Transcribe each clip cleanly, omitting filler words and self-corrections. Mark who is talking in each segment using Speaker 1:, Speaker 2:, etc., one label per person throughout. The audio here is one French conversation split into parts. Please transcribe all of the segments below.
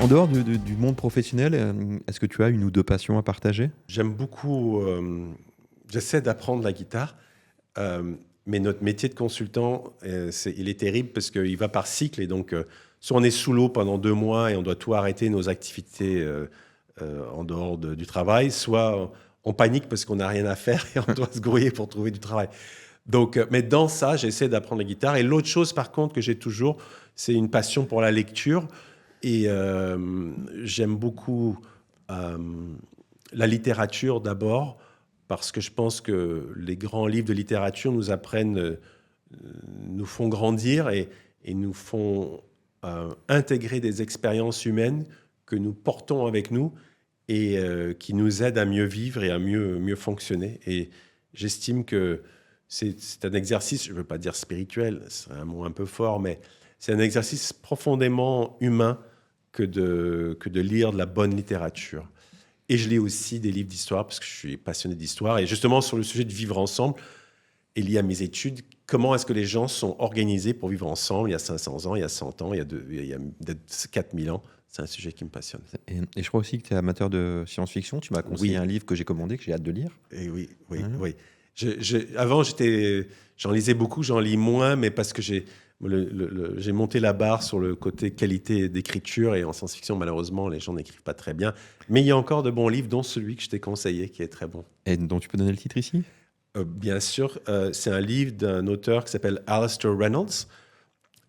Speaker 1: En dehors du monde professionnel, est-ce que tu as une ou deux passions à partager?
Speaker 2: J'aime beaucoup, j'essaie d'apprendre la guitare, mais notre métier de consultant, il est terrible parce qu'il va par cycle et donc soit on est sous l'eau pendant 2 mois et on doit tout arrêter nos activités en dehors du travail, soit on panique parce qu'on n'a rien à faire et on doit se grouiller pour trouver du travail. Donc, mais dans ça, j'essaie d'apprendre la guitare. Et l'autre chose, par contre, que j'ai toujours, c'est une passion pour la lecture. Et j'aime beaucoup euh, la littérature d'abord, parce que je pense que les grands livres de littérature nous apprennent, nous font grandir et nous font intégrer des expériences humaines que nous portons avec nous et qui nous aident à mieux vivre et à mieux fonctionner. Et j'estime que c'est un exercice, je ne veux pas dire spirituel, c'est un mot un peu fort, mais c'est un exercice profondément humain que de lire de la bonne littérature. Et je lis aussi des livres d'histoire parce que je suis passionné d'histoire. Et justement, sur le sujet de vivre ensemble, et lié à mes études, comment est-ce que les gens sont organisés pour vivre ensemble il y a 500 ans, il y a 100 ans, il y a 4000 ans. C'est un sujet qui me passionne.
Speaker 1: Et je crois aussi que tu es amateur de science-fiction. Tu m'as conseillé un livre que j'ai commandé, que j'ai hâte de lire.
Speaker 2: Et oui. Avant, j'en lisais beaucoup, j'en lis moins, mais parce que j'ai monté la barre sur le côté qualité d'écriture, et en science-fiction, malheureusement, les gens n'écrivent pas très bien. Mais il y a encore de bons livres, dont celui que je t'ai conseillé, qui est très bon.
Speaker 1: Et dont tu peux donner le titre ici?
Speaker 2: Bien sûr, c'est un livre d'un auteur qui s'appelle Alastair Reynolds.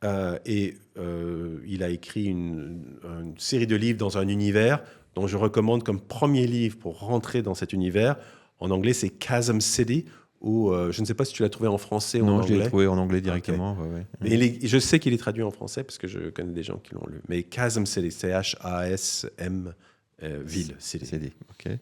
Speaker 2: Il a écrit une série de livres dans un univers dont je recommande comme premier livre pour rentrer dans cet univers. En anglais, c'est Chasm City, ou je ne sais pas si tu l'as trouvé en français ou en anglais.
Speaker 1: Non, je l'ai trouvé en anglais directement.
Speaker 2: Okay.
Speaker 1: Ouais.
Speaker 2: Mais je sais qu'il est traduit en français parce que je connais des gens qui l'ont lu. Mais Chasm City, c'est H-A-S-M, ville, City.
Speaker 1: CD, ok.